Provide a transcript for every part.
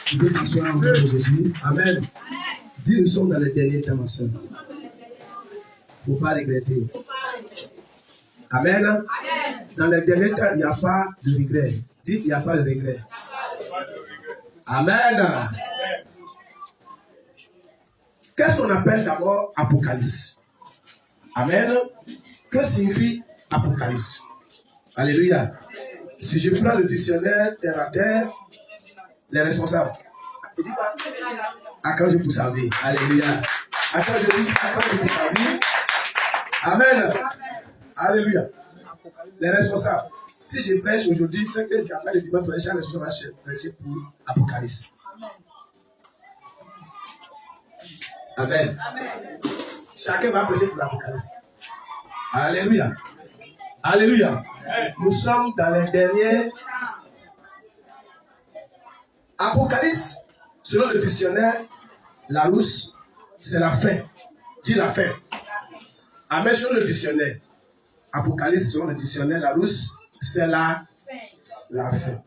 Tu peux t'asseoir au nom de Jésus. Amen. Dis, nous sommes dans les derniers temps, ma soeur. Il ne faut pas regretter. Amen. Dans les derniers temps, il n'y a pas de regret. Dis, il n'y a pas de regret. Amen. Qu'est-ce qu'on appelle d'abord Apocalypse? Amen. Que signifie Apocalypse? Alléluia. Si je prends le dictionnaire terre à terre, les responsables. Il dit quoi? À quand je peux servir? Alléluia. À quand je dis, à quand je peux servir? Amen. Alléluia. Les responsables. Si je prêche aujourd'hui, c'est que après le dimanche prochain, les responsables vont prêcher pour Apocalypse. Amen. Chacun va prêcher pour l'Apocalypse. Alléluia. Alléluia. Nous sommes dans les derniers. Apocalypse, selon le dictionnaire, la rousse, c'est la fin. Dis la fin. Amen, selon le dictionnaire. Apocalypse, selon le dictionnaire, la rousse, c'est la fin.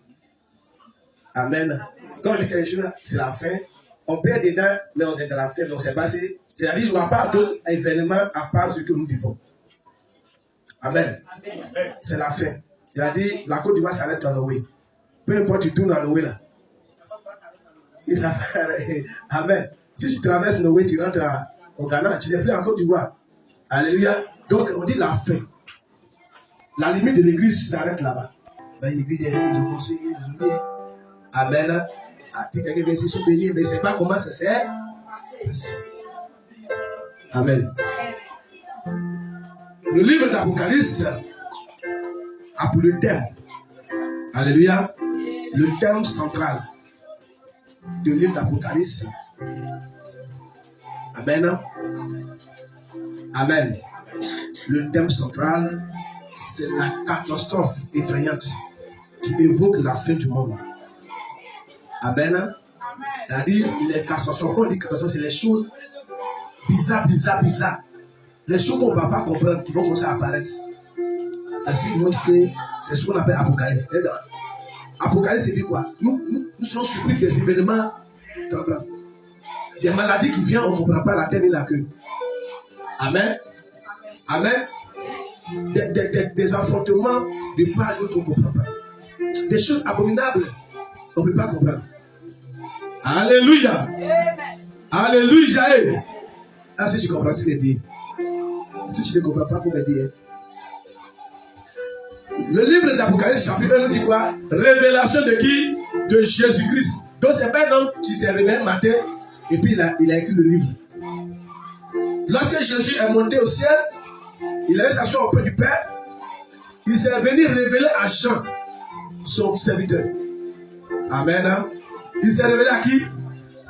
Amen. Quand on dit quelque chose, c'est la fin. On perd dedans, mais on est dans la fin. Donc c'est passé. C'est-à-dire qu'il n'y aura pas d'autres événements à part ce que nous vivons. Amen. C'est la fin. Il a dit, la Côte d'Ivoire s'arrête en Noé. Peu importe, tu tournes en Noé là. Amen. Si tu traverses Noé, tu rentres au Ghana, tu n'es plus en Côte d'Ivoire. Alléluia. Donc on dit la fin. La limite de l'église s'arrête là-bas. Ben, l'église est construite, amen. Quelqu'un vient ici se bénir, mais je ne sais pas comment ça sert. Amen. Le livre d'Apocalypse a pour le thème. Alléluia. Le thème central du livre d'Apocalypse. Amen. Amen. Le thème central, c'est la catastrophe effrayante qui évoque la fin du monde. Amen. C'est-à-dire, les catastrophes, quand on dit catastrophe, c'est les choses bizarres. Les choses qu'on ne va pas comprendre, qui vont commencer à apparaître. Ceci montre que c'est ce qu'on appelle Apocalypse. Apocalypse, c'est quoi? Nous sommes surpris des événements tremblants. Des maladies qui viennent, on ne comprend pas la tête et la queue. Amen. Amen. Des affrontements de part et d'autre, on ne comprend pas. Des choses abominables, on ne peut pas comprendre. Alléluia. Alléluia. Ah, si tu comprends ce que je dis. Si tu ne comprends pas, il faut me dire. Le livre d'Apocalypse, chapitre 1, nous dit quoi? Révélation de qui? De Jésus-Christ. Donc, c'est pas un homme qui s'est réveillé un matin et puis il a écrit le livre. Lorsque Jésus est monté au ciel, il allait s'asseoir auprès du Père. Il s'est venu révéler à Jean, son serviteur. Amen. Il s'est révélé à qui?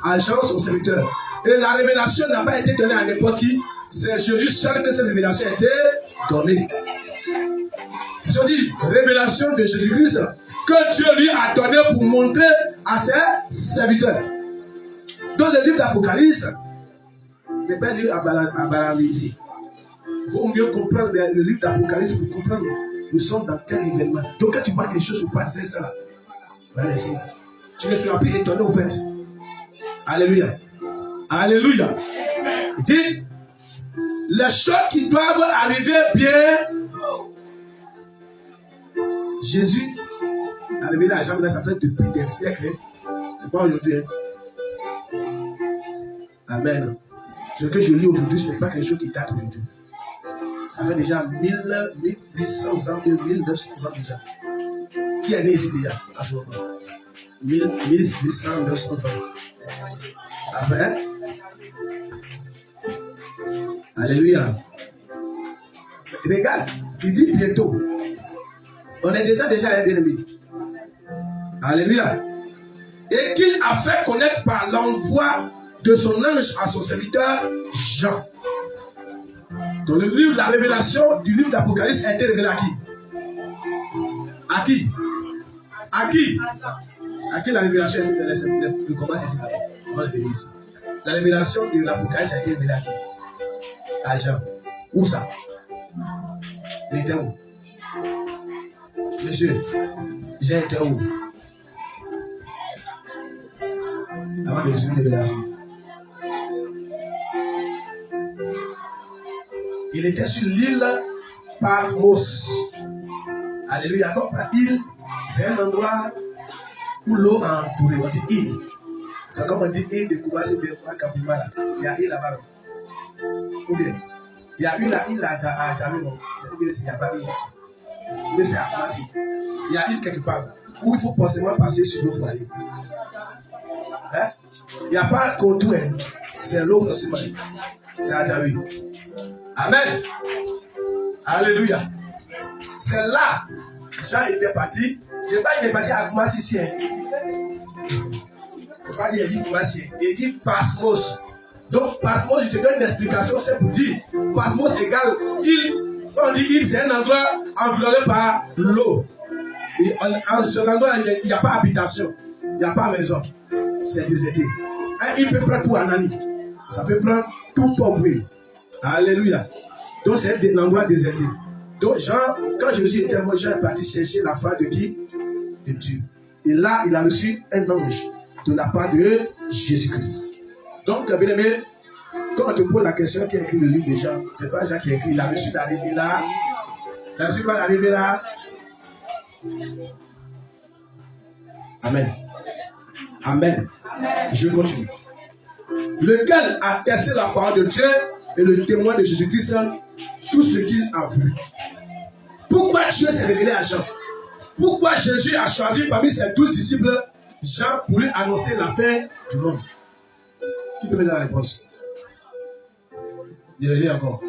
À Jean, son serviteur. Et la révélation n'a pas été donnée à n'importe qui. C'est Jésus seul que cette révélation a été donnée. Je dis, révélation de Jésus-Christ que Dieu lui a donné pour montrer à ses serviteurs. Dans le livre d'Apocalypse, n'est pas un livre à banaliser. Il faut mieux comprendre le livre d'Apocalypse pour comprendre nous sommes dans quel événement. Donc quand tu vois quelque chose se passer, ça là, va laisser. Tu ne seras plus étonné au fait. Alléluia. Alléluia. Il dit, les choses qui doivent arriver bien. Jésus a révélé à Jean, ça fait depuis des siècles. C'est pas aujourd'hui. Amen. Ce que je lis aujourd'hui, ce n'est pas quelque chose qui date aujourd'hui. Ça fait déjà 1800 ans, 1900 ans déjà. Qui est né ici déjà à ce moment? 1800, 900 ans. Après, alléluia. Regarde, il dit bientôt. On est dedans déjà les bien-aimés. Alléluia. Et qu'il a fait connaître par l'envoi de son ange à son serviteur Jean. Dans le livre de la révélation du livre d'Apocalypse a été révélé à qui? À qui? À qui? À qui la révélation a été révélée? Je commence ici d'abord. On va le venir ici. La révélation de l'Apocalypse a été révélée à qui? À Jean. Où ça? Il était où? Monsieur, Jean était où? avant de recevoir des révélations. Il était sur l'île Patmos. Alléluia. Comme par île, c'est un endroit où l'eau a entouré. On dit île. C'est comme on dit île de Koumassi de Kapimala. Il y a île là-bas. Ou bien, il y a une île à Djamé. Il n'y a pas île. Mais c'est à Koumassi. Il y a île quelque part où il faut forcément passer sur l'eau pour aller. Hein? Il n'y a pas de contour. C'est l'eau forcément. C'est à Djamé. Amen. Alléluia. C'est là Jean était parti. Je ne sais pas, il est parti à Koumassi ici. Il ne faut pas dire il dit Koumassi. Il dit Patmos. Donc Patmos, je te donne une explication, c'est pour dire Patmos égale île. On dit île, c'est un endroit environné par l'eau. En ce endroit, il n'y a pas habitation. Il n'y a pas maison. C'est déserté. Il peut prendre tout Anani. Ça peut prendre tout Poboué. Alléluia. Donc c'est un endroit déserté. Donc Jean, quand Jésus était mort, Jean est parti chercher la femme de qui? De Dieu. Et là, il a reçu un ange de la part de Jésus-Christ. Donc, bien aimé, quand on te pose la question qui a écrit le livre de Jean, ce n'est pas Jean qui a écrit, il a reçu d'arriver là. Il a reçu quoi d'arriver là? Amen. Amen. Je continue. Lequel a testé la parole de Dieu et le témoin de Jésus-Christ, tout ce qu'il a vu. Pourquoi Dieu s'est révélé à Jean? Pourquoi Jésus a choisi parmi ses 12 disciples Jean pour lui annoncer la fin du monde? Qui peut me donner la réponse? Je vais lire encore.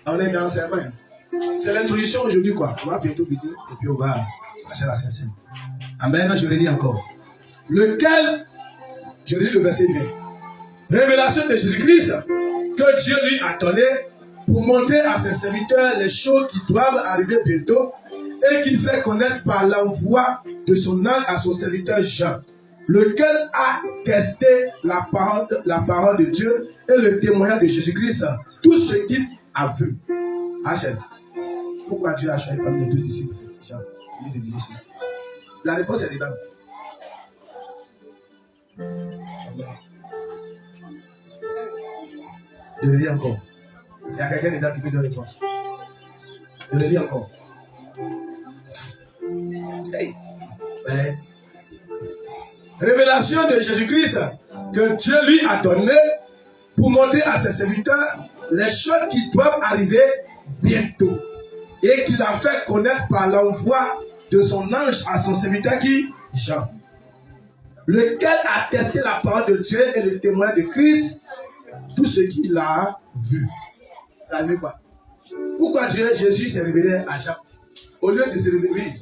On est dans le serment. C'est l'introduction aujourd'hui, quoi. On va bientôt et puis on va passer à la Sainte-Seine. Amen. Je vais lire encore. Lequel, je lis le verset bien. Révélation de Jésus-Christ que Dieu lui a donné pour montrer à ses serviteurs les choses qui doivent arriver bientôt et qu'il fait connaître par l'envoi de son ange à son serviteur Jean, lequel a testé la parole de Dieu et le témoignage de Jésus-Christ, tout ce qu'il a vu. Hachel, pourquoi Dieu a choisi parmi les 12 disciples Jean? La réponse est dedans. Je le lis encore. Il y a quelqu'un dedans qui peut donner réponse. Je le lis encore. Hey. Ouais. Révélation de Jésus-Christ que Dieu lui a donné pour montrer à ses serviteurs les choses qui doivent arriver bientôt et qu'il a fait connaître par l'envoi de son ange à son serviteur qui? Jean, lequel a testé la parole de Dieu et le témoin de Christ, tout ce qu'il a vu. Ça veut quoi? Pourquoi Jésus s'est révélé à Jean au lieu de se révéler? Il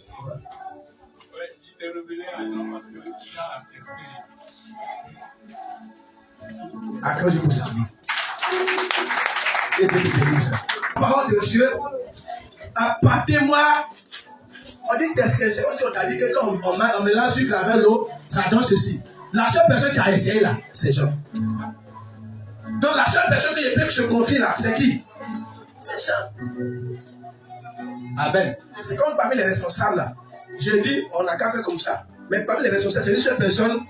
s'est révélé à Jean parce que Jean a testé. À quand je vous salue? Et Dieu te bénisse. La parole de Dieu, apportez-moi. On dit tester, c'est aussi on t'a dit que quand on mélange sucre avec l'eau, ça donne ceci. La seule personne qui a essayé là, c'est Jean. Donc la seule personne que je peux que je confie là, c'est qui? C'est Jean. Amen. C'est comme parmi les responsables là. Je dis, on n'a qu'à faire comme ça. Mais parmi les responsables, c'est une seule personne